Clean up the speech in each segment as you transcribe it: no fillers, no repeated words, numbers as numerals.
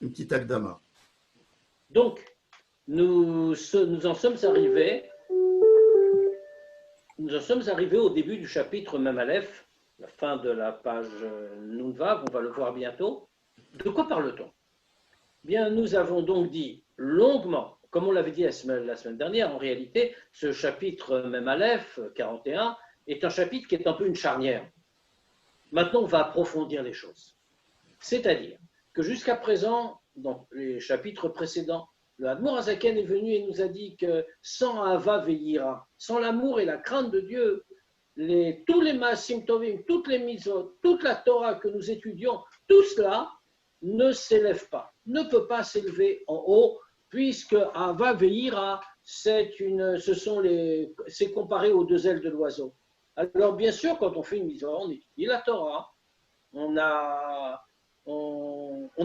Une petite Akdama. Donc, nous en sommes arrivés au début du chapitre Mem Aleph, la fin de la page Nunvav, on va le voir bientôt. De quoi parle-t-on? Bien, nous avons donc dit longuement, comme on l'avait dit la semaine dernière, en réalité, ce chapitre Mem Aleph 41 est un chapitre qui est un peu une charnière. Maintenant, on va approfondir les choses. C'est-à-dire que jusqu'à présent, dans les chapitres précédents, le Admor Hazaken est venu et nous a dit que sans Ahava Ve'yira, sans l'amour et la crainte de Dieu, tous les Maasim Tovim, toutes les mitzvot, toute la Torah que nous étudions, tout cela ne s'élève pas, ne peut pas s'élever en haut, puisque Ahava Ve'yira, c'est comparé aux deux ailes de l'oiseau. Alors bien sûr, quand on fait une mitzvah, on étudie la Torah, on a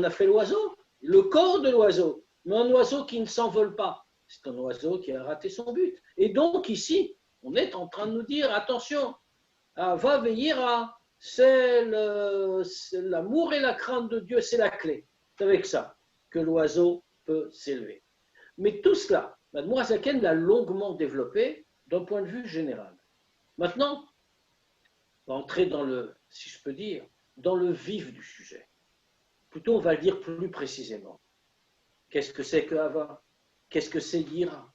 fait l'oiseau, le corps de l'oiseau, mais un oiseau qui ne s'envole pas. C'est un oiseau qui a raté son but. Et donc ici, on est en train de nous dire, attention, va veillera, c'est l'amour et la crainte de Dieu, c'est la clé. C'est avec ça que l'oiseau peut s'élever. Mais tout cela, L'Admor Hazaken l'a longuement développé d'un point de vue général. Maintenant, on va entrer dans le, si je peux dire, dans le vif du sujet. Plutôt, on va le dire plus précisément. Qu'est-ce que c'est que Hava? Qu'est-ce que c'est Yira?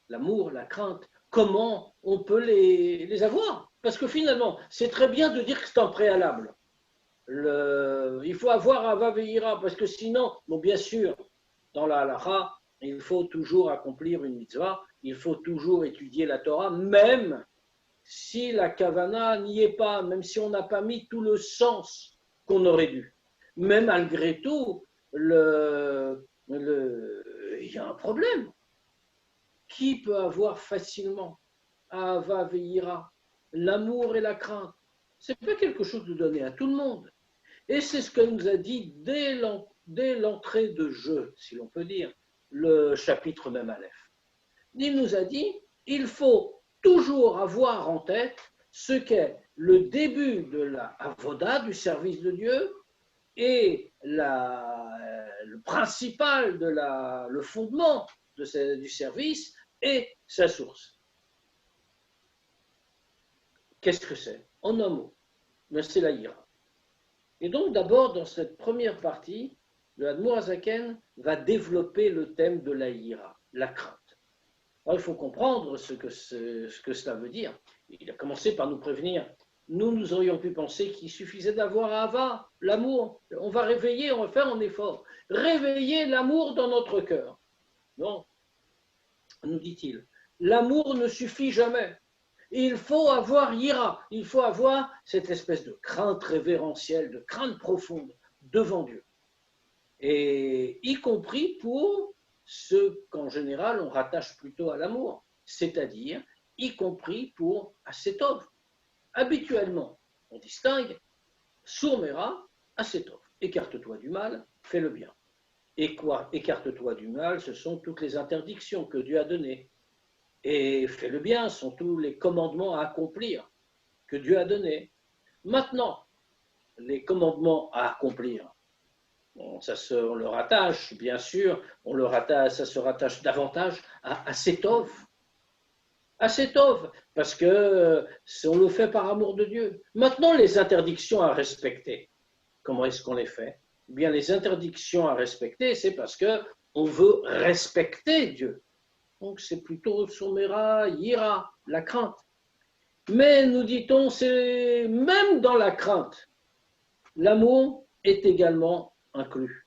L'amour, la crainte, comment on peut les avoir? Parce que finalement, c'est très bien de dire que c'est un préalable. Il faut avoir Hava et Yira, parce que sinon, bon, bien sûr, dans la halacha, il faut toujours accomplir une mitzvah, il faut toujours étudier la Torah, même si la kavana n'y est pas, même si on n'a pas mis tout le sens qu'on aurait dû. Mais malgré tout, il y a un problème. Qui peut avoir facilement Ahava ve'yira, l'amour et la crainte? Ce n'est pas quelque chose de donné à tout le monde. Et c'est ce que nous a dit dès l'entrée de jeu, si l'on peut dire, le chapitre Mem Aleph. Il nous a dit, il faut toujours avoir en tête ce qu'est le début de la avoda, du service de Dieu, et le principal, le fondement du service, et sa source. Qu'est-ce que c'est? En un mot, c'est la Yira. Et donc d'abord, dans cette première partie, le Admor Hazaken va développer le thème de la Yira, la crainte. Alors, il faut comprendre ce que cela veut dire. Il a commencé par nous prévenir. Nous aurions pu penser qu'il suffisait d'avoir Ahava, l'amour. On va réveiller, on va faire un effort. Réveiller l'amour dans notre cœur. Non, nous dit-il. L'amour ne suffit jamais. Il faut avoir Yira. Il faut avoir cette espèce de crainte révérentielle, de crainte profonde devant Dieu. Et y compris pour ce qu'en général on rattache plutôt à l'amour, c'est-à-dire y compris pour Asetov. Habituellement, on distingue Sourmera, Asetov. Écarte-toi du mal, fais le bien. Et quoi? Écarte-toi du mal, ce sont toutes les interdictions que Dieu a données. Et fais le bien, ce sont tous les commandements à accomplir que Dieu a donnés. Maintenant, les commandements à accomplir, bon, on le rattache, bien sûr, ça se rattache davantage à Asetov. Asetov, parce que on le fait par amour de Dieu. Maintenant, les interdictions à respecter, comment est-ce qu'on les fait? Eh bien, les interdictions à respecter, c'est parce qu'on veut respecter Dieu. Donc, c'est plutôt Soumera, Yira, la crainte. Mais, nous dit-on, c'est même dans la crainte, l'amour est également inclus.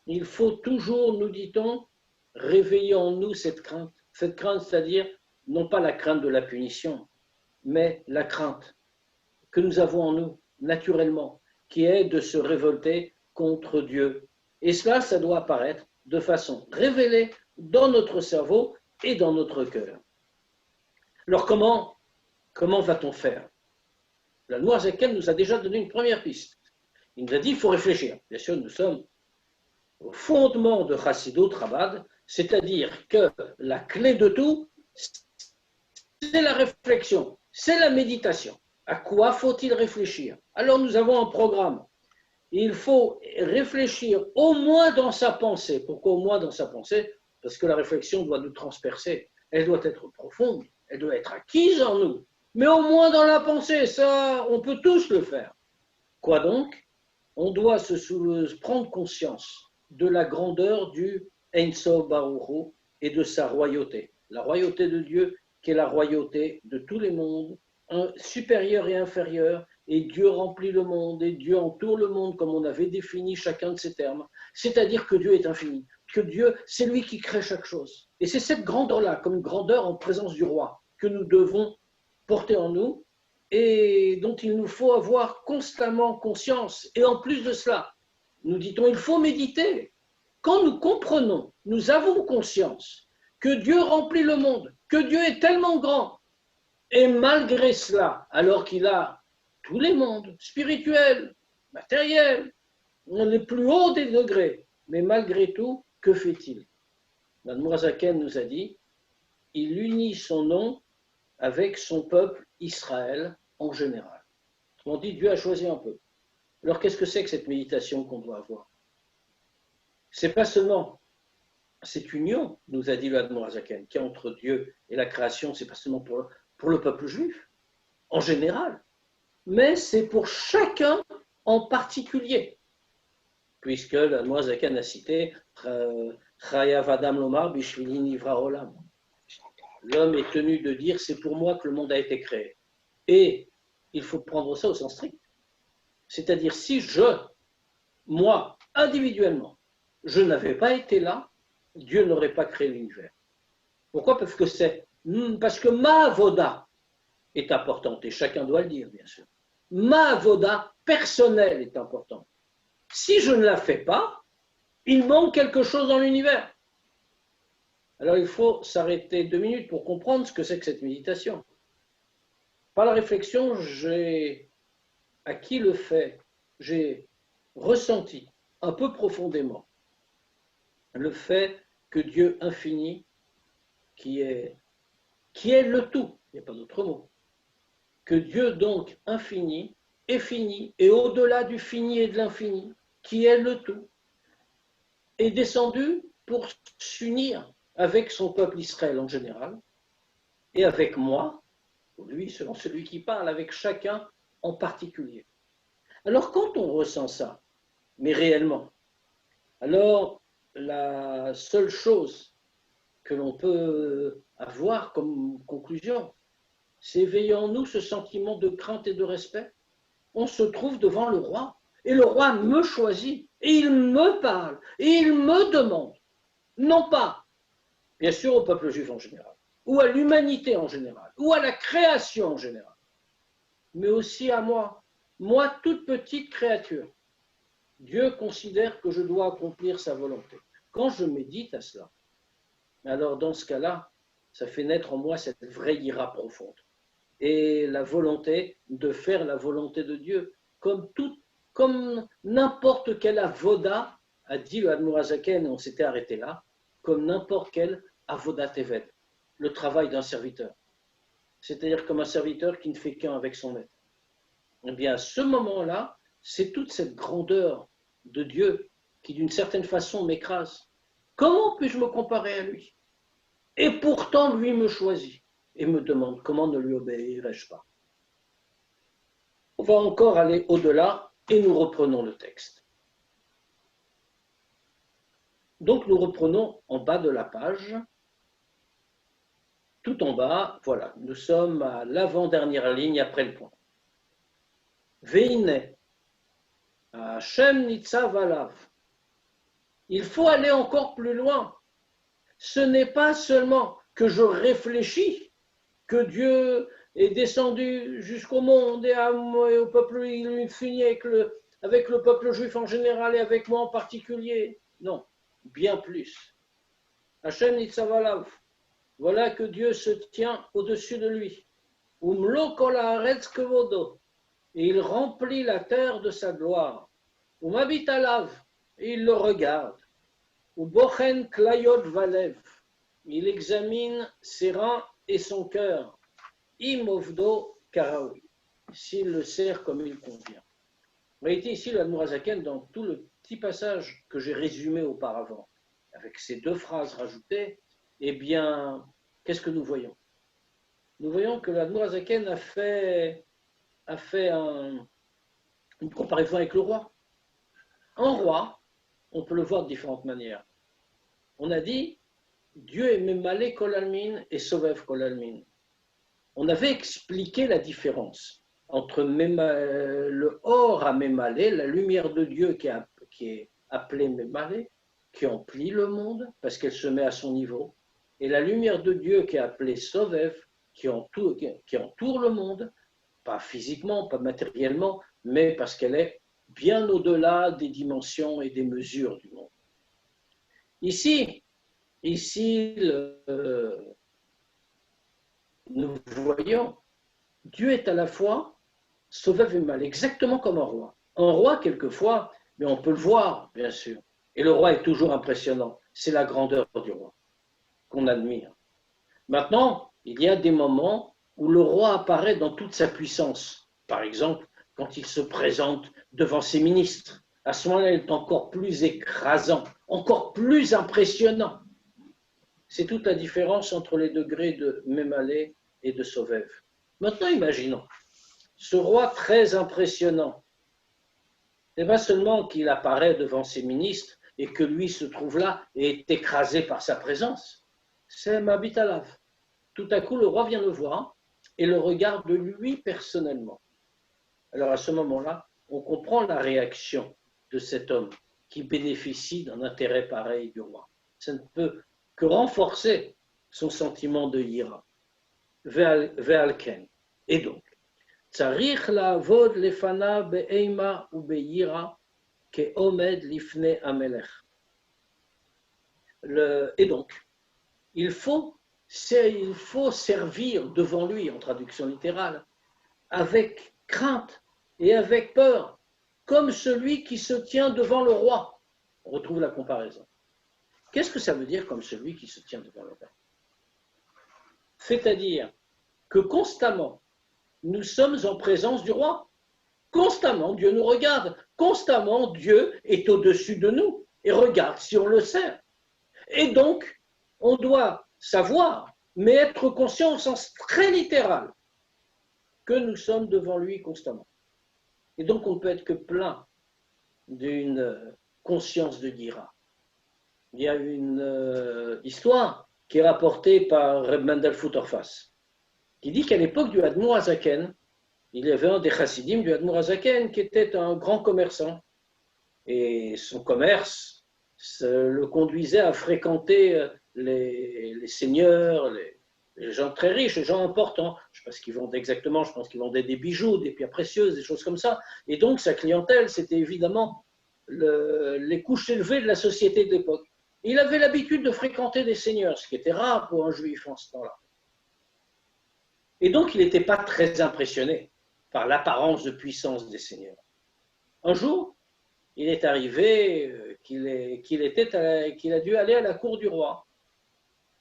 Il faut toujours, nous dit-on, réveiller en nous cette crainte. Cette crainte, c'est-à-dire, non pas la crainte de la punition, mais la crainte que nous avons en nous, naturellement, qui est de se révolter contre Dieu. Et cela, ça doit apparaître de façon révélée dans notre cerveau et dans notre cœur. Alors, comment va-t-on faire? L'Admor Hazaken nous a déjà donné une première piste. Il nous a dit qu'il faut réfléchir. Bien sûr, nous sommes au fondement de Chassidut Chabad, c'est-à-dire que la clé de tout, c'est la réflexion, c'est la méditation. À quoi faut-il réfléchir? Alors nous avons un programme. Il faut réfléchir au moins dans sa pensée. Pourquoi au moins dans sa pensée? Parce que la réflexion doit nous transpercer. Elle doit être profonde, elle doit être acquise en nous. Mais au moins dans la pensée, ça, on peut tous le faire. Quoi donc? On doit prendre conscience de la grandeur du Ein Sof Baruch Hu et de sa royauté. La royauté de Dieu, qui est la royauté de tous les mondes, supérieur et inférieur, et Dieu remplit le monde, et Dieu entoure le monde, comme on avait défini chacun de ces termes. C'est-à-dire que Dieu est infini, que Dieu, c'est lui qui crée chaque chose. Et c'est cette grandeur-là, comme une grandeur en présence du roi, que nous devons porter en nous, et dont il nous faut avoir constamment conscience. Et en plus de cela, nous dit-on, il faut méditer. Quand nous comprenons, nous avons conscience que Dieu remplit le monde, que Dieu est tellement grand, et malgré cela, alors qu'il a tous les mondes, spirituels, matériels, les plus hauts des degrés, mais malgré tout, que fait-il? L'Admour HaZaken nous a dit, il unit son nom avec son peuple Israël en général. On dit Dieu a choisi un peuple. Alors qu'est-ce que c'est que cette méditation qu'on doit avoir? C'est pas seulement cette union, nous a dit l'Admour HaZaken, qui est entre Dieu et la création, c'est pas seulement pour le peuple juif, en général, mais c'est pour chacun en particulier. Puisque l'Admour HaZaken a cité Chayav Adam Lomar Bishvili Nivra Olam. L'homme est tenu de dire c'est pour moi que le monde a été créé. Et il faut prendre ça au sens strict. C'est-à-dire si moi, individuellement, je n'avais pas été là, Dieu n'aurait pas créé l'univers. Pourquoi? Parce que ma avoda est importante, et chacun doit le dire, bien sûr. Ma avoda personnelle est importante. Si je ne la fais pas, il manque quelque chose dans l'univers. Alors il faut s'arrêter 2 minutes pour comprendre ce que c'est que cette méditation. Par la réflexion, j'ai acquis le fait, j'ai ressenti un peu profondément le fait que Dieu infini, qui est le tout, il n'y a pas d'autre mot, que Dieu donc infini est fini, et au-delà du fini et de l'infini, qui est le tout, est descendu pour s'unir avec son peuple Israël en général, et avec moi, lui, selon celui qui parle, avec chacun en particulier. Alors quand on ressent ça, mais réellement, alors la seule chose que l'on peut avoir comme conclusion, c'est éveiller en nous ce sentiment de crainte et de respect. On se trouve devant le roi, et le roi me choisit, et il me parle, et il me demande, non pas, bien sûr, au peuple juif en général, ou à l'humanité en général, ou à la création en général, mais aussi à moi, toute petite créature. Dieu considère que je dois accomplir sa volonté. Quand je médite à cela, alors dans ce cas-là, ça fait naître en moi cette vraie ira profonde. Et la volonté de faire la volonté de Dieu, comme n'importe quelle avoda, a dit le Admour HaZaken, on s'était arrêté là, comme n'importe quel avodat teved, le travail d'un serviteur. C'est-à-dire comme un serviteur qui ne fait qu'un avec son maître. Eh bien, à ce moment-là, c'est toute cette grandeur de Dieu qui, d'une certaine façon, m'écrase. Comment puis-je me comparer à lui? Et pourtant, lui me choisit et me demande comment ne lui obéirais-je pas. On va encore aller au-delà et nous reprenons le texte. Donc, nous reprenons en bas de la page. Tout en bas, voilà, nous sommes à l'avant-dernière ligne après le point. Veine, Hashem nitzav alav. Il faut aller encore plus loin. Ce n'est pas seulement que je réfléchis que Dieu est descendu jusqu'au monde et au peuple infini avec le peuple juif en général et avec moi en particulier. Non, bien plus. Hashem nitzav alav. Voilà que Dieu se tient au-dessus de lui. Umlo kol haaretz kevodo. Et il remplit la terre de sa gloire. Umabit alav. Et il le regarde. Ubochen klayot valev. Il examine ses reins et son cœur. Imovdo karaoui. S'il le sert comme il convient. En réalité, ici, le Admour Hazaken, dans tout le petit passage que j'ai résumé auparavant, avec ces deux phrases rajoutées, eh bien, qu'est-ce que nous voyons? Nous voyons que l'Admour Hazaken a fait une comparaison avec le roi. Un roi, on peut le voir de différentes manières. On a dit, Dieu est Memalé Kolalmin et Sovev Kolalmin. On avait expliqué la différence entre le Or à Memalé, la lumière de Dieu qui est appelée Memalé, qui emplit le monde parce qu'elle se met à son niveau, et la lumière de Dieu qui est appelée Sovev, qui entoure le monde, pas physiquement, pas matériellement, mais parce qu'elle est bien au-delà des dimensions et des mesures du monde. Ici nous voyons, Dieu est à la fois Sovev et Mal, exactement comme un roi. Un roi, quelquefois, mais on peut le voir, bien sûr. Et le roi est toujours impressionnant. C'est la grandeur du roi qu'on admire. Maintenant, il y a des moments où le roi apparaît dans toute sa puissance. Par exemple, quand il se présente devant ses ministres. À ce moment-là, il est encore plus écrasant, encore plus impressionnant. C'est toute la différence entre les degrés de Memalé et de Sovev. Maintenant, imaginons, ce roi très impressionnant, c'est pas seulement qu'il apparaît devant ses ministres et que lui se trouve là et est écrasé par sa présence, c'est Mabitalav. Tout à coup, le roi vient le voir et le regarde lui personnellement. Alors à ce moment-là, on comprend la réaction de cet homme qui bénéficie d'un intérêt pareil du roi. Ça ne peut que renforcer son sentiment de ira. Ve'alken. Et donc, Tzarich la'avod lefana be'eima ou be'ira ke'omed lifne amelech. Et donc, il faut servir devant lui, en traduction littérale, avec crainte et avec peur, comme celui qui se tient devant le roi. On retrouve la comparaison. Qu'est-ce que ça veut dire comme celui qui se tient devant le roi? C'est-à-dire que constamment, nous sommes en présence du roi. Constamment, Dieu nous regarde. Constamment, Dieu est au-dessus de nous et regarde si on le sert. Et donc, on doit savoir, mais être conscient au sens très littéral, que nous sommes devant lui constamment. Et donc, on ne peut être que plein d'une conscience de Gira. Il y a une histoire qui est rapportée par Reb Mendel Futerfas, qui dit qu'à l'époque du Admour Hazaken, il y avait un des chassidim du Admour Hazaken qui était un grand commerçant. Et son commerce le conduisait à fréquenter les seigneurs, les gens très riches, les gens importants. Je ne sais pas ce qu'ils vendaient exactement, je pense qu'ils vendaient des bijoux, des pierres précieuses, des choses comme ça. Et donc sa clientèle, c'était évidemment les couches élevées de la société de l'époque. Il avait l'habitude de fréquenter des seigneurs, ce qui était rare pour un juif en ce temps-là. Et donc il n'était pas très impressionné par l'apparence de puissance des seigneurs. Un jour, il est arrivé qu'il a dû aller à la cour du roi.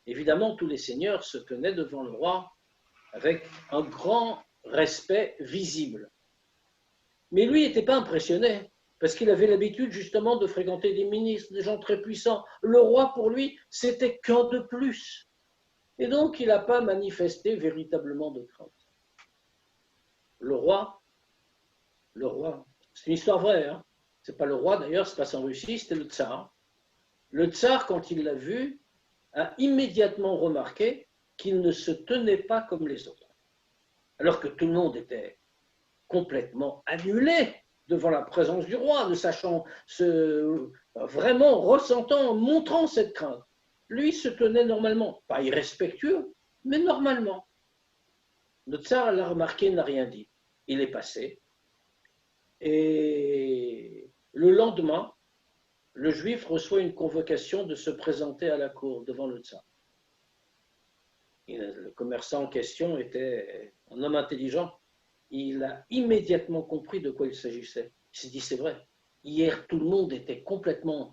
Évidemment, tous les seigneurs se tenaient devant le roi avec un grand respect visible. Mais lui n'était pas impressionné, parce qu'il avait l'habitude justement de fréquenter des ministres, des gens très puissants. Le roi, pour lui, c'était qu'un de plus. Et donc, il n'a pas manifesté véritablement de crainte. Le roi, c'est une histoire vraie, hein. Ce n'est pas le roi d'ailleurs, ça se passe en Russie, c'était le tsar. Le tsar, quand il l'a vu, a immédiatement remarqué qu'il ne se tenait pas comme les autres. Alors que tout le monde était complètement annulé devant la présence du roi, ne sachant, vraiment ressentant, montrant cette crainte. Lui se tenait normalement, pas irrespectueux, mais normalement. Le tsar l'a remarqué, n'a rien dit. Il est passé. Et le lendemain, le juif reçoit une convocation de se présenter à la cour devant le tsar. Le commerçant en question était un homme intelligent. Il a immédiatement compris de quoi il s'agissait. Il s'est dit, c'est vrai, hier tout le monde était complètement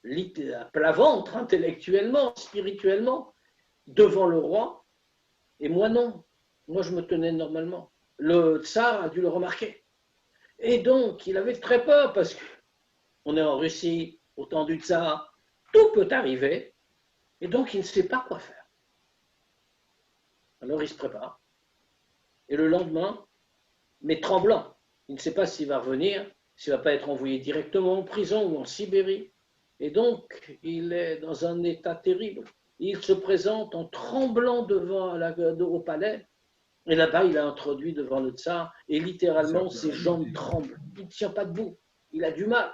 à plat ventre, intellectuellement, spirituellement, devant le roi, et moi non. Moi je me tenais normalement. Le tsar a dû le remarquer. Et donc, il avait très peur parce qu'on est en Russie, au temps du tsar, tout peut arriver. Et donc, il ne sait pas quoi faire. Alors, il se prépare. Et le lendemain, mais tremblant, il ne sait pas s'il va revenir, s'il ne va pas être envoyé directement en prison ou en Sibérie. Et donc, il est dans un état terrible. Il se présente en tremblant au palais. Et là-bas, il est introduit devant le tsar. Et littéralement, ses jambes tremblent. Il ne tient pas debout. Il a du mal.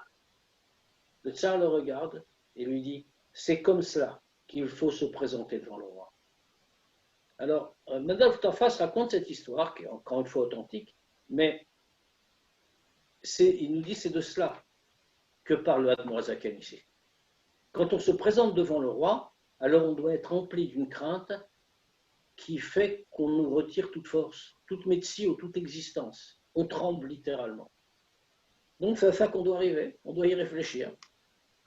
Le tsar le regarde et lui dit, c'est comme cela qu'il faut se présenter devant le roi. Alors, Madame Tafas raconte cette histoire, qui est encore une fois authentique, mais il nous dit c'est de cela que parle le Admorazaken ici. Quand on se présente devant le roi, alors on doit être rempli d'une crainte qui fait qu'on nous retire toute force, toute médecine ou toute existence. On tremble littéralement. Donc c'est à ça qu'on doit arriver, on doit y réfléchir.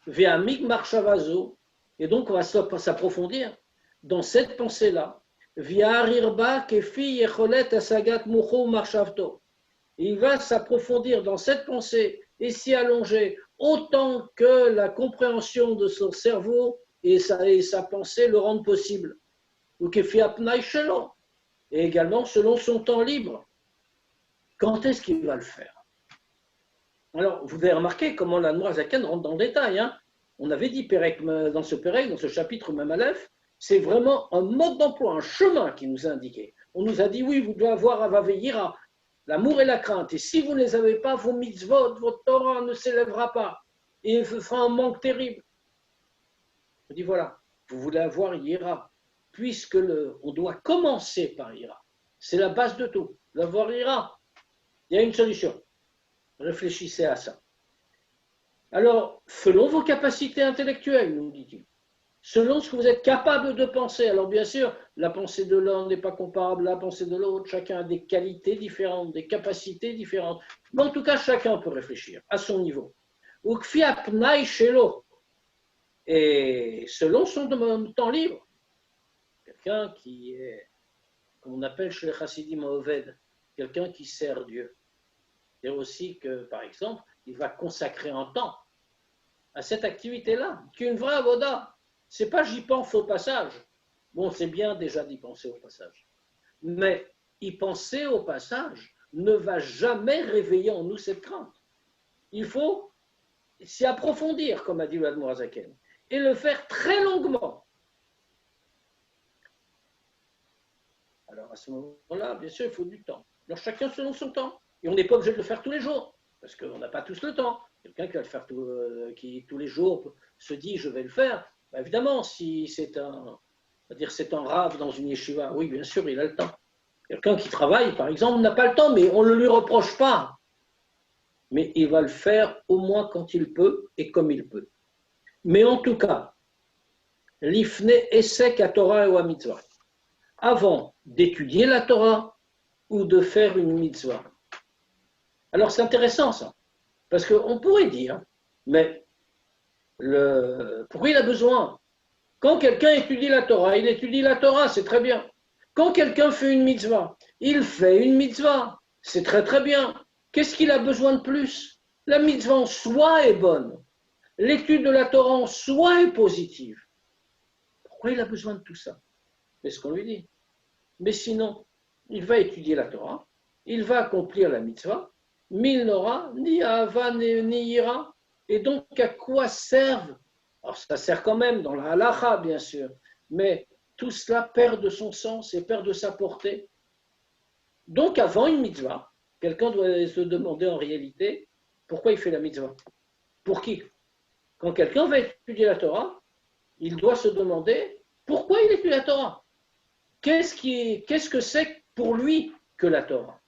Ve'amik marshavazo, et donc on va s'approfondir dans cette pensée-là. Ve'arirba kefi yecholet asagat mucho marshavto. Il va s'approfondir dans cette pensée et s'y allonger autant que la compréhension de son cerveau et sa pensée le rendent possible. Ou kefi apnai shelo, et également selon son temps libre. Quand est-ce qu'il va le faire? Alors, vous avez remarqué comment la Noazaken rentre dans le détail. Hein. On avait dit dans ce chapitre même Aleph, c'est vraiment un mode d'emploi, un chemin qui nous a indiqué. On nous a dit, oui, vous devez avoir Avaveira, l'amour et la crainte. Et si vous ne les avez pas, vos mitzvot, votre Torah ne s'élèvera pas. Et il fera un manque terrible. On dit, voilà, vous voulez avoir Ira, puisque on doit commencer par Ira. C'est la base de tout. L'avoir Ira, il y a une solution. Réfléchissez à ça. Alors, selon vos capacités intellectuelles, nous dit-il, selon ce que vous êtes capable de penser. Alors, bien sûr, la pensée de l'un n'est pas comparable à la pensée de l'autre. Chacun a des qualités différentes, des capacités différentes. Mais en tout cas, chacun peut réfléchir à son niveau. Et selon son temps libre, quelqu'un qui est, comme on appelle chez les chassidim Oved, quelqu'un qui sert Dieu. Et aussi que, par exemple, il va consacrer un temps à cette activité-là, qui est une vraie avoda. C'est pas j'y pense au passage. Bon, c'est bien déjà d'y penser au passage. Mais y penser au passage ne va jamais réveiller en nous cette crainte. Il faut s'y approfondir, comme a dit l'Admorazaken, et le faire très longuement. Alors à ce moment-là, bien sûr, il faut du temps. Alors chacun selon son temps. Et on n'est pas obligé de le faire tous les jours, parce qu'on n'a pas tous le temps. Quelqu'un qui va le faire qui tous les jours se dit je vais le faire, bah, évidemment, si c'est un rave dans une yeshiva, oui, bien sûr, il a le temps. Quelqu'un qui travaille, par exemple, n'a pas le temps, mais on ne le lui reproche pas. Mais il va le faire au moins quand il peut et comme il peut. Mais en tout cas, l'ifne esek à Torah ou à mitzvah. Avant d'étudier la Torah ou de faire une mitzvah. Alors c'est intéressant ça, parce qu'on pourrait dire, mais pourquoi il a besoin? Quand quelqu'un étudie la Torah, il étudie la Torah, c'est très bien. Quand quelqu'un fait une mitzvah, il fait une mitzvah, c'est très très bien. Qu'est-ce qu'il a besoin de plus? La mitzvah en soi est bonne. L'étude de la Torah en soi est positive. Pourquoi il a besoin de tout ça? C'est ce qu'on lui dit. Mais sinon, il va étudier la Torah, il va accomplir la mitzvah, mais il n'aura ni Ahava ni Ira. Et donc, à quoi servent? Alors, ça sert quand même dans la halacha, bien sûr, mais tout cela perd de son sens et perd de sa portée. Donc, avant une mitzvah, quelqu'un doit se demander en réalité pourquoi il fait la mitzvah. Pour qui? Quand quelqu'un va étudier la Torah, il doit se demander pourquoi il étudie la Torah. Qu'est-ce que c'est pour lui que la Torah?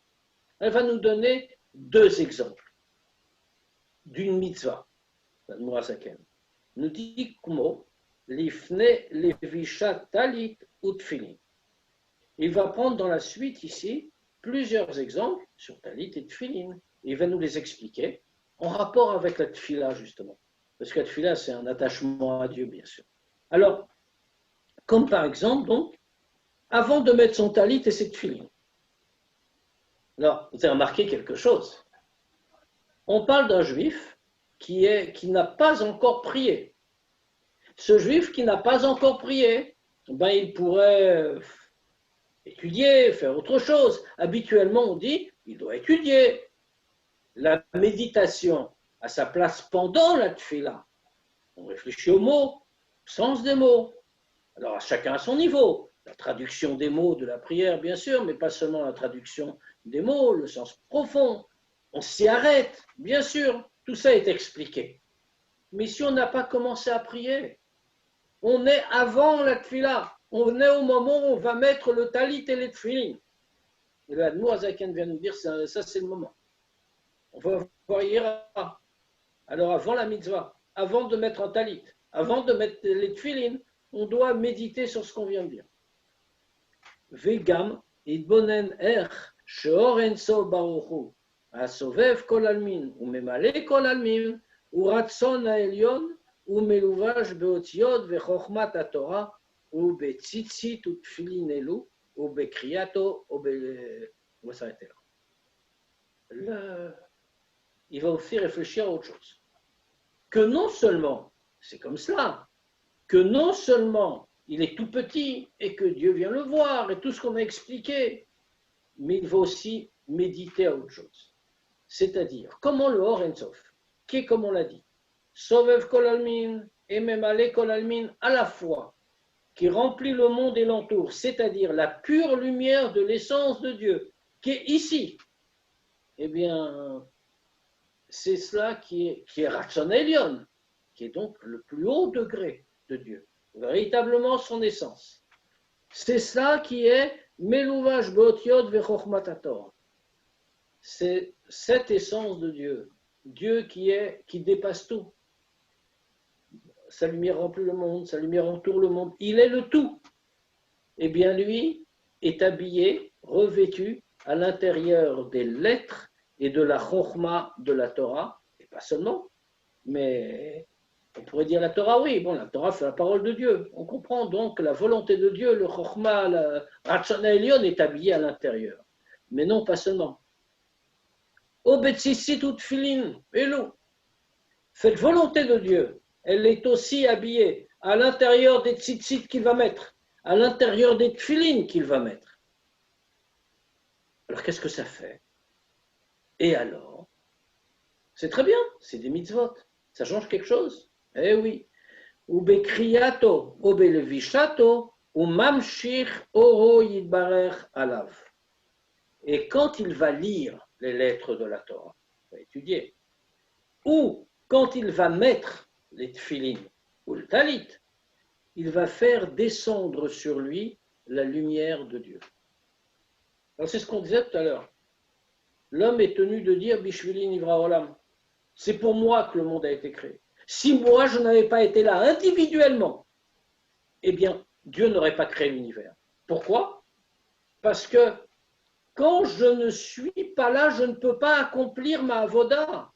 Elle va nous donner 2 exemples d'une mitzvah. L'Admorazaken nous dit comment l'ifne levisha talit utfilin. Il va prendre dans la suite ici plusieurs exemples sur talit et tfilin. Il va nous les expliquer en rapport avec la tfila justement. Parce que la tfila c'est un attachement à Dieu bien sûr. Alors, comme par exemple donc, avant de mettre son talit et ses tfilin. Alors, vous avez remarqué quelque chose. On parle d'un juif qui n'a pas encore prié. Ce juif qui n'a pas encore prié, ben, il pourrait étudier, faire autre chose. Habituellement, on dit, il doit étudier. La méditation a sa place pendant la tfila. On réfléchit aux mots, au sens des mots. Alors, chacun à son niveau. La traduction des mots de la prière, bien sûr, mais pas seulement la traduction des mots, le sens profond. On s'y arrête, bien sûr. Tout ça est expliqué. Mais si on n'a pas commencé à prier, on est avant la tfila. On est au moment où on va mettre le talit et les tfilin. Et le Admour Azaken vient nous dire, ça c'est le moment. On va voir hier. Alors avant la mitzvah, avant de mettre un talit, avant de mettre les tfilin, on doit méditer sur ce qu'on vient de dire. Vegam, idbonen sheor enso baruchu, asovev kol almin, umemale kol almin, uratson haelyon, umeluvash beotiot vechokmat haTorah, ubetzitzit utfilin elu, ubekriato, on va s'arrêter là. Il va aussi réfléchir à autre chose. Que non seulement, c'est comme cela, que non seulement il est tout petit et que Dieu vient le voir et tout ce qu'on a expliqué, mais il va aussi méditer à autre chose. C'est-à-dire, comment le Or En Sof, qui est comme on l'a dit, Sovev Kol Almin et Memale Kol Almin à la fois, qui remplit le monde et l'entoure, c'est-à-dire la pure lumière de l'essence de Dieu, qui est ici, eh bien, c'est cela qui est Ratson Elyon, qui est donc le plus haut degré de Dieu, véritablement son essence. C'est ça qui est Meluvash Beotiot Vechokmat haTorah. C'est cette essence de Dieu, Dieu qui dépasse tout. Sa lumière remplit le monde, sa lumière entoure le monde, il est le tout. Eh bien lui est habillé, revêtu à l'intérieur des lettres et de la Chokhma de la Torah, et pas seulement, mais on pourrait dire la Torah, oui, bon, la Torah c'est la parole de Dieu. On comprend donc la volonté de Dieu, le Chokhma, le Ratzon Elyon est habillé à l'intérieur. Mais non, pas seulement. Obetzitzit utfilin, elu. Cette volonté de Dieu, elle est aussi habillée à l'intérieur des tzitzit qu'il va mettre, à l'intérieur des tfilin qu'il va mettre. Alors qu'est-ce que ça fait? Et alors? C'est très bien, c'est des mitzvot. Ça change quelque chose? Eh oui. Ubekriato, obelevishato, umamshich oro yidbarech alav. Et quand il va lire les lettres de la Torah, il va étudier, ou quand il va mettre les tfilin ou le talit, il va faire descendre sur lui la lumière de Dieu. Alors c'est ce qu'on disait tout à l'heure. L'homme est tenu de dire Bishvili Nivra Olam. C'est pour moi que le monde a été créé. Si moi je n'avais pas été là individuellement, eh bien Dieu n'aurait pas créé l'univers. Pourquoi? Parce que quand je ne suis pas là, je ne peux pas accomplir ma avoda.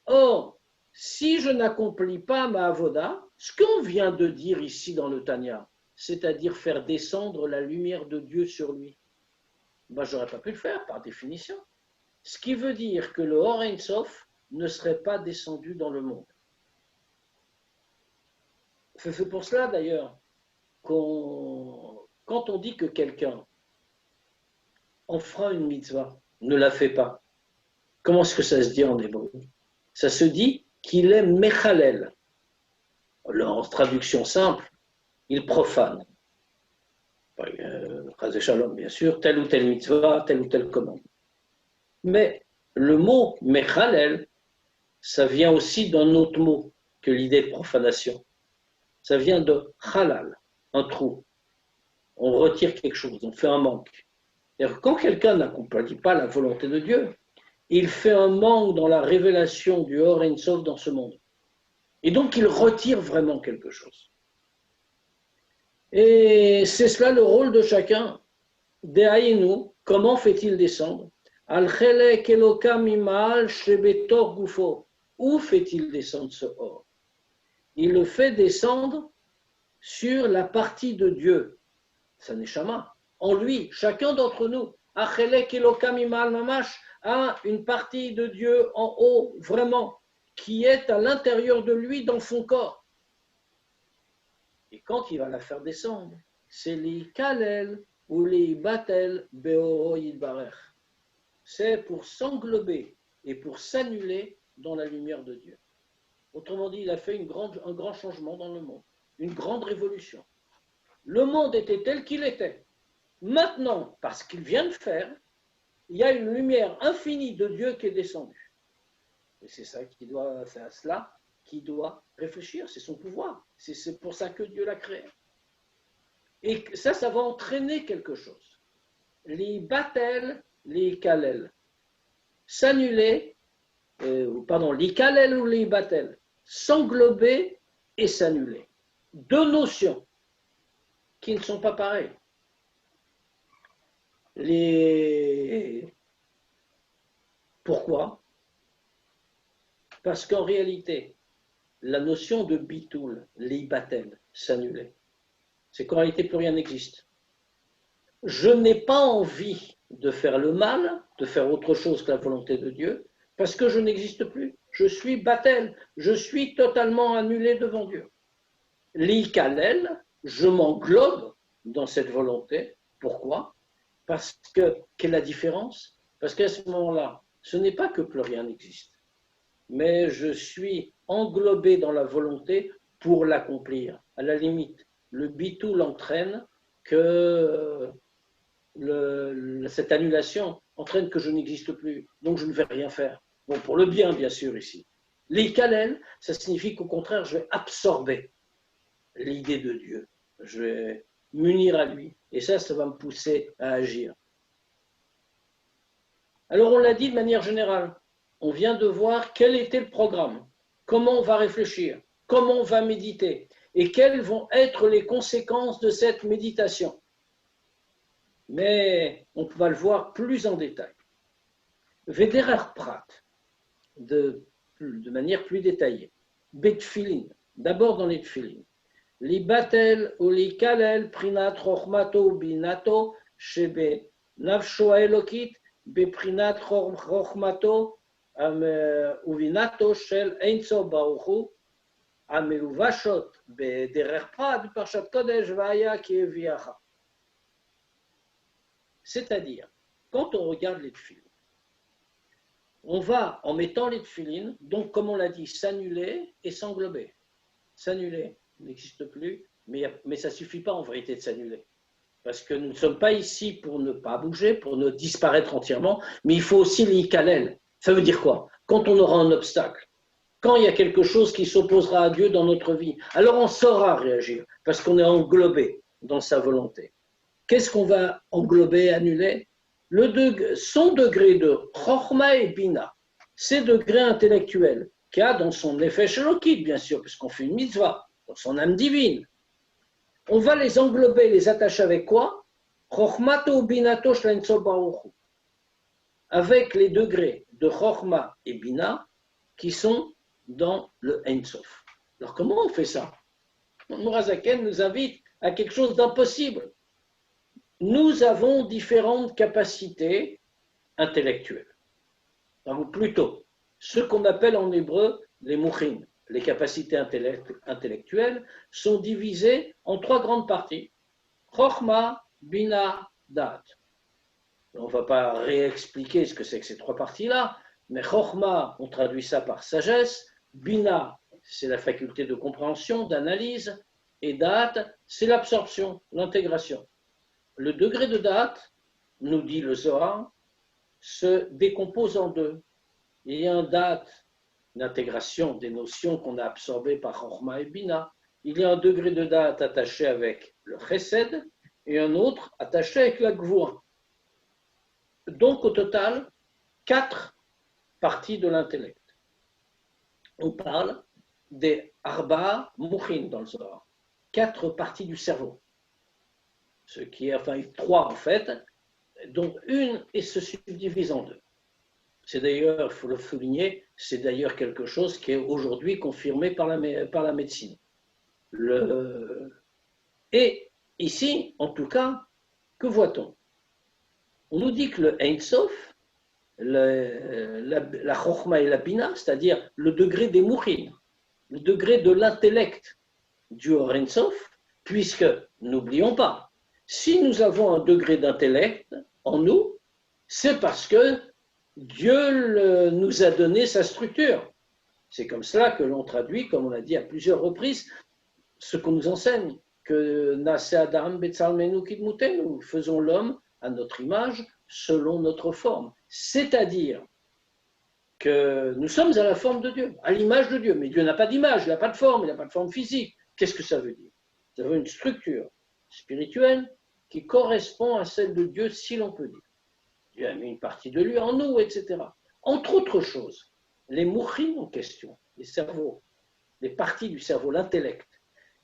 Or, si je n'accomplis pas ma avoda, ce qu'on vient de dire ici dans le Tanya, c'est-à-dire faire descendre la lumière de Dieu sur lui, ben, je n'aurais pas pu le faire par définition. Ce qui veut dire que le Or Ein Sof ne serait pas descendu dans le monde. C'est pour cela d'ailleurs quand on dit que quelqu'un enfreint une mitzvah, ne la fait pas, comment est-ce que ça se dit en hébreu? Ça se dit qu'il est mechalel. En traduction simple, il profane. Chazé Shalom, bien sûr, telle ou telle mitzvah, telle ou telle commande. Mais le mot mechalel, ça vient aussi d'un autre mot que l'idée de profanation. Ça vient de halal, un trou. On retire quelque chose, on fait un manque. Quand quelqu'un n'accomplit pas la volonté de Dieu, il fait un manque dans la révélation du Or Ein Sof dans ce monde. Et donc il retire vraiment quelque chose. Et c'est cela le rôle de chacun. Dehaïnu, comment fait-il descendre? Al-Chelek Elokam Imal Shebetor Gufo. Où fait-il descendre ce or? Il le fait descendre sur la partie de Dieu, sa neshama, en lui, chacun d'entre nous. Achelek Elokam Imal Mamash, a une partie de Dieu en haut, vraiment, qui est à l'intérieur de lui, dans son corps. Et quand il va la faire descendre, c'est les kalel ou les batel beoro yidbarech. C'est pour s'englober et pour s'annuler dans la lumière de Dieu. Autrement dit, il a fait un grand changement dans le monde, une grande révolution. Le monde était tel qu'il était. Maintenant, parce qu'il vient de faire, il y a une lumière infinie de Dieu qui est descendue. Et c'est ça c'est à cela qu'il doit réfléchir, c'est son pouvoir. C'est pour ça que Dieu l'a créé. Et ça va entraîner quelque chose. Les batel, les kalel. S'annuler, les kalel ou les batel. S'englober et s'annuler. Deux notions qui ne sont pas pareilles. Pourquoi? Parce qu'en réalité, la notion de bitoul, leibatel, s'annuler, c'est qu'en réalité, plus rien n'existe. Je n'ai pas envie de faire le mal, de faire autre chose que la volonté de Dieu, parce que je n'existe plus. Je suis batel, je suis totalement annulé devant Dieu. L'ikalel, je m'englobe dans cette volonté. Pourquoi? Parce que, quelle est la différence? Parce qu'à ce moment-là, ce n'est pas que plus rien n'existe, mais je suis englobé dans la volonté pour l'accomplir. À la limite, le bitou entraîne que cette annulation entraîne que je n'existe plus, donc je ne vais rien faire. Bon, pour le bien, bien sûr, ici. L'ikalel, ça signifie qu'au contraire, je vais absorber l'idée de Dieu. Je vais m'unir à lui. Et ça va me pousser à agir. Alors, on l'a dit de manière générale. On vient de voir quel était le programme, comment on va réfléchir, comment on va méditer et quelles vont être les conséquences de cette méditation. Mais on va le voir plus en détail. Vederer Prat, de manière plus détaillée. Betfilin, d'abord dans les tfilin. Li batel ou li kalel prinat rochmato binato shebe nafsho elokit beprinat rochmato ובינתו של אין סוף ברוך הוא המלובשות בדרך פרט בפרשת קודש והיה כי הביאך. C'est-à-dire, quand on regarde les tefilines, on va, en mettant les tefilines, donc comme on l'a dit, s'annuler et s'englober. S'annuler n'existe plus, mais ça ne suffit pas en vérité de s'annuler. Parce que nous ne sommes pas ici pour ne pas bouger, pour ne disparaître entièrement, mais il faut aussi l'ikalel. Ça veut dire quoi? Quand on aura un obstacle, quand il y a quelque chose qui s'opposera à Dieu dans notre vie, alors on saura réagir, parce qu'on est englobé dans sa volonté. Qu'est-ce qu'on va englober, annuler? Son degré de Chochma et Bina, ces degrés intellectuels qu'il y a dans son effet shelokit, bien sûr, puisqu'on fait une mitzvah, dans son âme divine. On va les englober, les attacher avec quoi? Chochmato binato shlenso baruchu. Avec les degrés de Chochma et Bina qui sont dans le Ein Sof. Alors comment on fait ça? Mourazaken nous invite à quelque chose d'impossible. Nous avons différentes capacités intellectuelles. Ou plutôt, ce qu'on appelle en hébreu les mouchin, les capacités intellectuelles, sont divisées en trois grandes parties. Chochma, Bina, Da'at. On ne va pas réexpliquer ce que c'est que ces trois parties-là, mais Chochma, on traduit ça par sagesse, Bina, c'est la faculté de compréhension, d'analyse, et Da'at, c'est l'absorption, l'intégration. Le degré de Da'at, nous dit le Zohar, se décompose en deux. Il y a un Da'at, l'intégration des notions qu'on a absorbées par Chochma et Bina. Il y a un degré de Da'at attaché avec le Chesed, et un autre attaché avec la Gvura. Donc, au total, 4 parties de l'intellect. On parle des Arba Mouchin dans le Zohar, 4 parties du cerveau. Ce qui est, enfin, 3 en fait, dont une se subdivise en 2. C'est d'ailleurs, il faut le souligner, c'est d'ailleurs quelque chose qui est aujourd'hui confirmé par la médecine. Et ici, en tout cas, que voit-on? On nous dit que le Ein Sof, la Chokhma et la Bina, c'est-à-dire le degré des Mouchin, le degré de l'intellect du Or Ein Sof, puisque, n'oublions pas, si nous avons un degré d'intellect en nous, c'est parce que Dieu nous a donné sa structure. C'est comme cela que l'on traduit, comme on l'a dit à plusieurs reprises, ce qu'on nous enseigne, que Nase Adam Betzalmenu Kidmutenu, nous faisons l'homme à notre image, selon notre forme. C'est-à-dire que nous sommes à la forme de Dieu, à l'image de Dieu. Mais Dieu n'a pas d'image, il n'a pas de forme, il n'a pas de forme physique. Qu'est-ce que ça veut dire? Ça veut dire une structure spirituelle qui correspond à celle de Dieu, si l'on peut dire. Dieu a mis une partie de lui en nous, etc. Entre autres choses, les mouchim en question, les cerveaux, les parties du cerveau, l'intellect,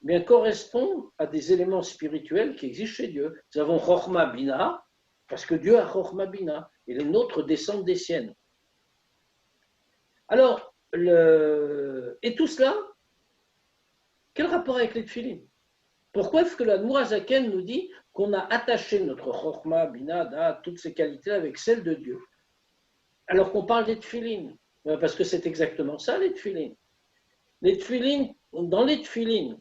bien, correspondent à des éléments spirituels qui existent chez Dieu. Nous avons Chokhma Bina, parce que Dieu a Chokhma Bina, et les nôtres descendent des siennes. Alors, et tout cela, quel rapport avec les tefilin? Pourquoi est-ce que l'Admour HaZaken nous dit qu'on a attaché notre Chokhma, Bina, Da, toutes ces qualités avec celles de Dieu, alors qu'on parle des tefilin? Parce que c'est exactement ça, les tefilin. Les tefilin, dans les tefilin,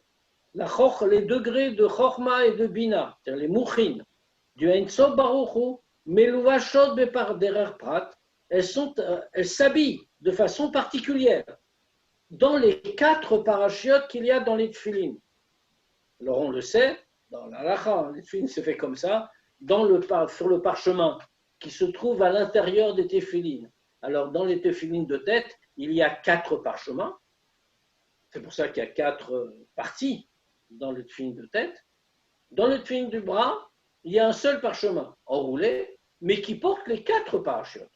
les degrés de Chokhma et de Bina, c'est-à-dire les mouchin, du Ein Sof Baruch Hu, Meluvashot Bepar Derer Prat, elles s'habillent de façon particulière dans les 4 parachiotes qu'il y a dans les tefilin. Alors on le sait, dans la halakha, les tefilin se fait comme ça, sur le parchemin qui se trouve à l'intérieur des tefilin. Alors dans les tefilin de tête, il y a 4 parchemins, c'est pour ça qu'il y a 4 parties dans le tefilin de tête. Dans le tefilin du bras, il y a un seul parchemin enroulé, mais qui porte les 4 parachiotes.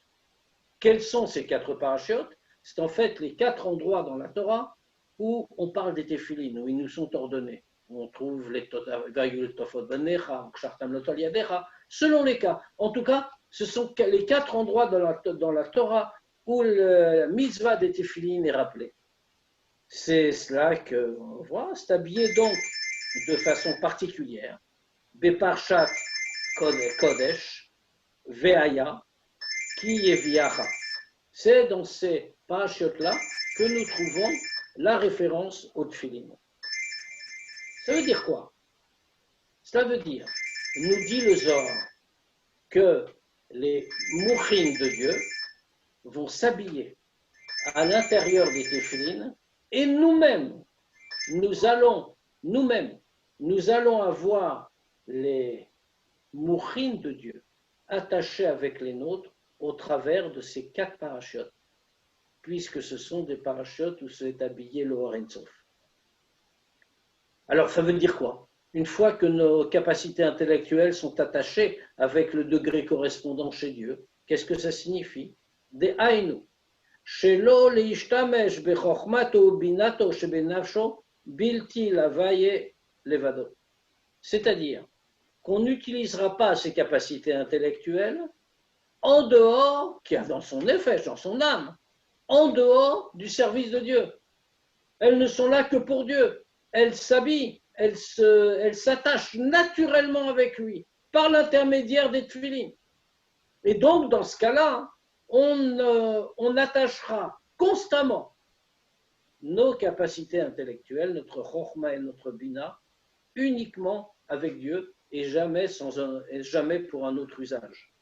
Quels sont ces 4 parachiotes? C'est en fait les 4 endroits dans la Torah où on parle des tefilin, où ils nous sont ordonnés. On trouve les tofot banecha, kshartam lotol yadecha, selon les cas. En tout cas, ce sont les 4 endroits dans la Torah où le mitzvah des tefilin est rappelé. C'est cela qu'on voit, c'est habillé donc de façon particulière. Beparshat Kodesh, Veaya, Ki Yeviacha. C'est dans ces parachutes-là que nous trouvons la référence au tefilin. Ça veut dire quoi? Cela veut dire, nous dit le Zohar, que les mouchin de Dieu vont s'habiller à l'intérieur des tefilin et nous-mêmes, nous allons avoir les mouchin de Dieu attachés avec les nôtres au travers de ces 4 parachutes, puisque ce sont des parachutes où s'est habillé le Or Ein Sof. Alors, ça veut dire quoi? Une fois que nos capacités intellectuelles sont attachées avec le degré correspondant chez Dieu, qu'est-ce que ça signifie? Des haïnu. Shelo leishtamesh bechokhmato binato shebenafsho bilti lavaye levado. C'est-à-dire qu'on n'utilisera pas ces capacités intellectuelles en dehors, qui a dans son effet, dans son âme, en dehors du service de Dieu. Elles ne sont là que pour Dieu. Elles s'habillent, elles s'attachent naturellement avec lui, par l'intermédiaire des tefilin. Et donc, dans ce cas-là, on attachera constamment nos capacités intellectuelles, notre chokhma et notre bina, uniquement avec Dieu et jamais pour un autre usage.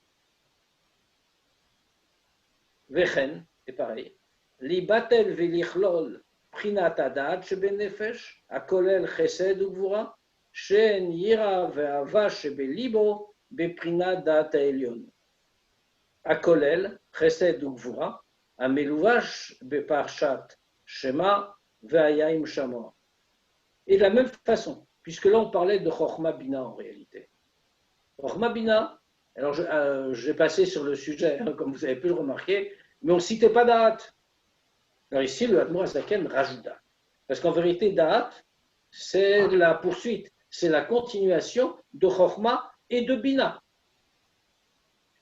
Vechen, et pareil. Libatel velichlol prinat adat shebenefesh, akolel chesed ugvura, shen yira ve'ava shebelibo beprinat dat ha'elyon. Akolel chesed ugvura, ameluvash beparshat shema ve'ayim shama. Et de la même façon, puisque là on parlait de chokhma bina en réalité. Chokhma bina, alors, j'ai passé sur le sujet, comme vous avez pu le remarquer, mais on ne citait pas Da'at. Alors ici, le Admour HaZaken rajoute Da'at. Parce qu'en vérité, Da'at, c'est la poursuite, c'est la continuation de Chokhma et de Bina.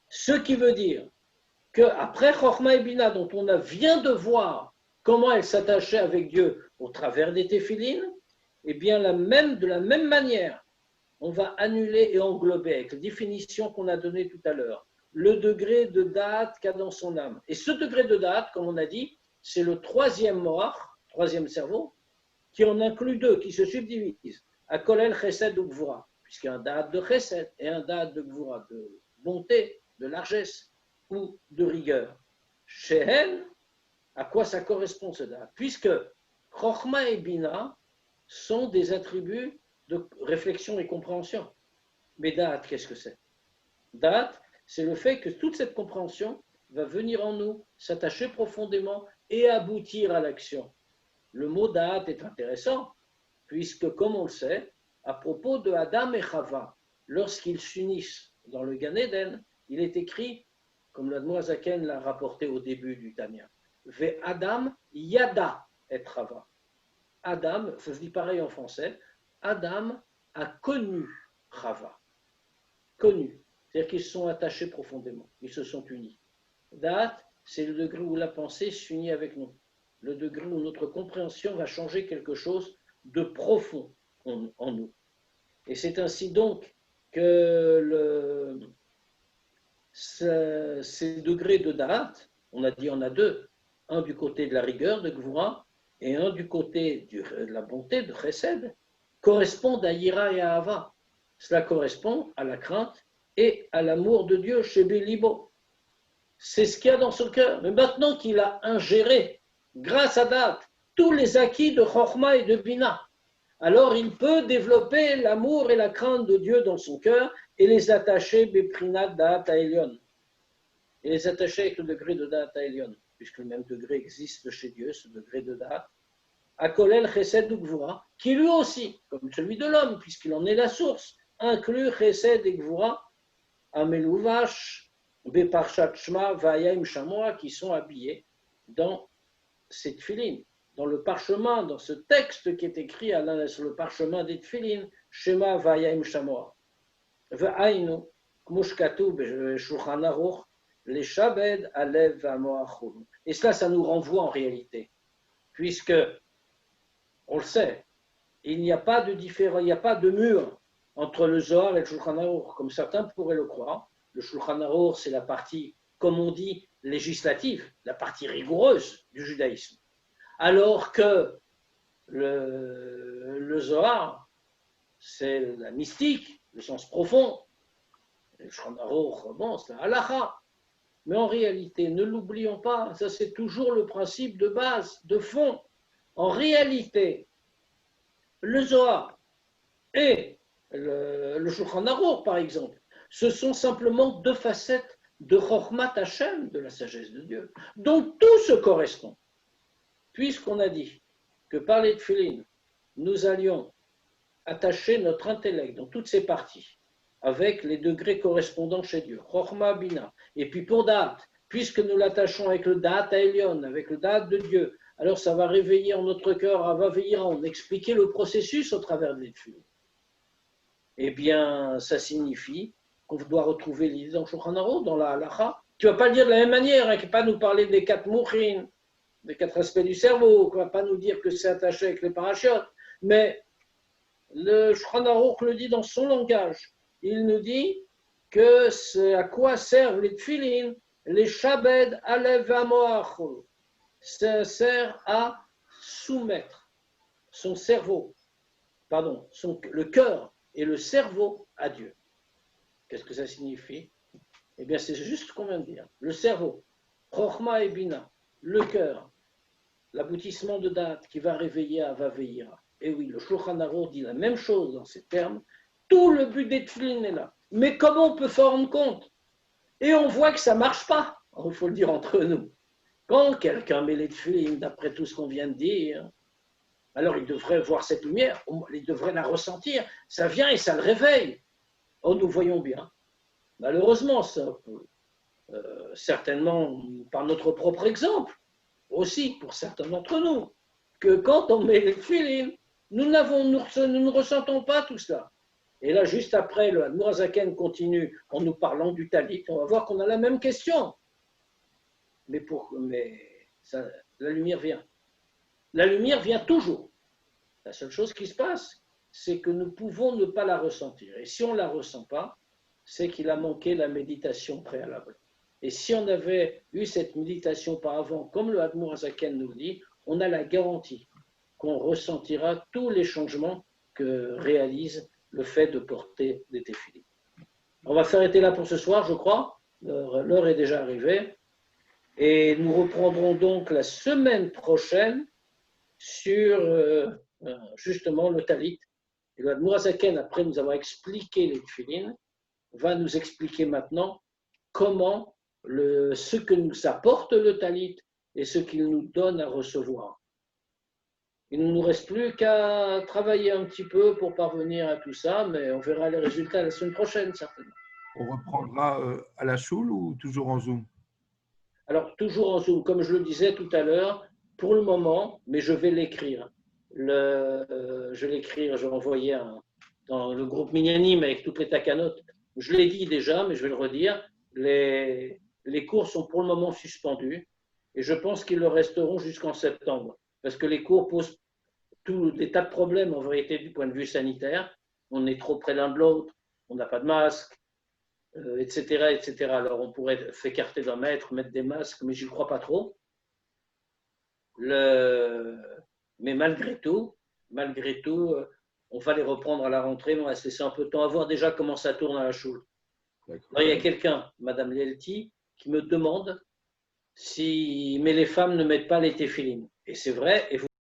Ce qui veut dire qu'après Chokhma et Bina, dont on vient de voir comment elles s'attachaient avec Dieu au travers des téphilines, eh bien, de la même manière, on va annuler et englober avec la définition qu'on a donnée tout à l'heure, le degré de date qu'a dans son âme. Et ce degré de date, comme on a dit, c'est le troisième moach, troisième cerveau, qui en inclut deux, qui se subdivisent. À kolel chesed ou gvura, puisqu'il y a un date de chesed et un date de gvura, de bonté, de largesse ou de rigueur. Shehen, à quoi ça correspond ce date? Puisque Chochma et Bina sont des attributs de réflexion et compréhension. Mais date, qu'est-ce que c'est? Date, c'est le fait que toute cette compréhension va venir en nous, s'attacher profondément et aboutir à l'action. Le mot date est intéressant, puisque, comme on le sait, à propos de Adam et Chava, lorsqu'ils s'unissent dans le Gan Eden, il est écrit, comme l'Admor Zaken l'a rapporté au début du Tanya, Ve Adam yada et Chava. Adam, ça se dit pareil en français, Adam a connu Chava. Connu. C'est-à-dire qu'ils se sont attachés profondément, ils se sont unis. Date, c'est le degré où la pensée s'unit avec nous, le degré où notre compréhension va changer quelque chose de profond en nous. Et c'est ainsi donc que ces degrés de date, on a dit on a deux, un du côté de la rigueur de Gvura et un du côté de la bonté de Chesed, correspondent à Yira et à Ava. Cela correspond à la crainte et à l'amour de Dieu chez Bélibo. C'est ce qu'il y a dans son cœur. Mais maintenant qu'il a ingéré, grâce à date, tous les acquis de Chochma et de Bina, alors il peut développer l'amour et la crainte de Dieu dans son cœur et les attacher Beprinat Da'at Ha'elyon. Et les attacher avec le degré de Da'at Ha'elyon, puisque le même degré existe chez Dieu, ce degré de Da'at. Akolel Chesed ou Gvura, qui lui aussi, comme celui de l'homme, puisqu'il en est la source, inclut Chesed et Gvura, Amelouvash, Beparshat Shma, Vayim Shamoa, qui sont habillés dans ces tfilines, dans le parchemin, dans ce texte qui est écrit sur le parchemin des tfilines, Shema Vayim Shamoa. V'ainu, Kmushkatu Shulchan Aruch, les Shabed, Alev, Vamoachul. Et cela, ça nous renvoie en réalité, puisque, on le sait, il n'y a pas de différence, il n'y a pas de mur entre le Zohar et le Shulchan Aruch, comme certains pourraient le croire. Le Shulchan Aruch, c'est la partie, comme on dit, législative, la partie rigoureuse du judaïsme. Alors que le Zohar, c'est la mystique, le sens profond. Le Shulchan Aruch, bon, c'est la halacha. Mais en réalité, ne l'oublions pas, ça c'est toujours le principe de base, de fond. En réalité, le Zohar et le Shulchan Aruch, par exemple, ce sont simplement deux facettes de Chochmat Hashem, de la sagesse de Dieu, dont tout se correspond. Puisqu'on a dit que par les tfilines, nous allions attacher notre intellect dans toutes ses parties, avec les degrés correspondants chez Dieu, Chochma Bina, et puis pour Da'at, puisque nous l'attachons avec le Da'at Ha'elyon, avec le Da'at de Dieu, alors ça va réveiller en notre cœur, va veiller à en expliquer le processus au travers des tfilines. Eh bien, ça signifie qu'on doit retrouver l'idée dans Shulchan Aruch, dans la halacha. Tu ne vas pas le dire de la même manière, hein, qui ne va pas nous parler des 4 mouchines, des 4 aspects du cerveau, qui ne va pas nous dire que c'est attaché avec les parachutes, mais le Shulchan Aruch le dit dans son langage. Il nous dit que c'est à quoi servent les tfilines, les shabed alev amoachol. Ça sert à soumettre son cerveau, le cœur et le cerveau à Dieu. Qu'est-ce que ça signifie? Eh bien, c'est juste ce qu'on vient de dire. Le cerveau, Chochma et Bina, le cœur, l'aboutissement de date qui va réveiller Ava Veira. Et oui, le Shulchan Aruch dit la même chose dans ces termes. Tout le but des tfilines est là. Mais comment on peut s'en rendre compte? Et on voit que ça ne marche pas. Il faut le dire entre nous. Quand quelqu'un met les tfilines, d'après tout ce qu'on vient de dire, alors il devrait voir cette lumière, il devrait la ressentir. Ça vient et ça le réveille. Oh, nous voyons bien. Malheureusement, ça peut, certainement par notre propre exemple, aussi pour certains d'entre nous, que quand on met les tfilines, nous ne ressentons pas tout cela. Et là, juste après, le Admor Zaken continue en nous parlant du talit. On va voir qu'on a la même question. Mais ça, la lumière vient. La lumière vient toujours. La seule chose qui se passe, c'est que nous pouvons ne pas la ressentir. Et si on ne la ressent pas, c'est qu'il a manqué la méditation préalable. Et si on avait eu cette méditation par avant, comme le Admour Hazaken nous le dit, on a la garantie qu'on ressentira tous les changements que réalise le fait de porter des téfilines. On va s'arrêter là pour ce soir, je crois. L'heure est déjà arrivée. Et nous reprendrons donc la semaine prochaine sur justement le talit. Et le Admour Hazaken, après nous avoir expliqué les téfilines, va nous expliquer maintenant comment ce que nous apporte le talit et ce qu'il nous donne à recevoir. Il ne nous reste plus qu'à travailler un petit peu pour parvenir à tout ça, mais on verra les résultats la semaine prochaine, certainement. On reprendra à la choule ou toujours en Zoom? Alors, toujours en Zoom, comme je le disais tout à l'heure, pour le moment, mais je vais l'écrire. Je vais l'écrire, je vais envoyer dans le groupe Minyanim avec toutes les takanotes. Je l'ai dit déjà, mais je vais le redire. Les cours sont pour le moment suspendus et je pense qu'ils le resteront jusqu'en septembre parce que les cours posent des tas de problèmes en vérité du point de vue sanitaire. On est trop près l'un de l'autre, on n'a pas de masque, etc., etc. Alors on pourrait s'écarter d'un mètre, mettre des masques, mais je n'y crois pas trop. Mais malgré tout, on va les reprendre à la rentrée, on va se laisser un peu de temps à voir déjà comment ça tourne à la choule. Il y a quelqu'un, Madame Lelti, qui me demande si mais les femmes ne mettent pas les téfilines. Et c'est vrai, et vous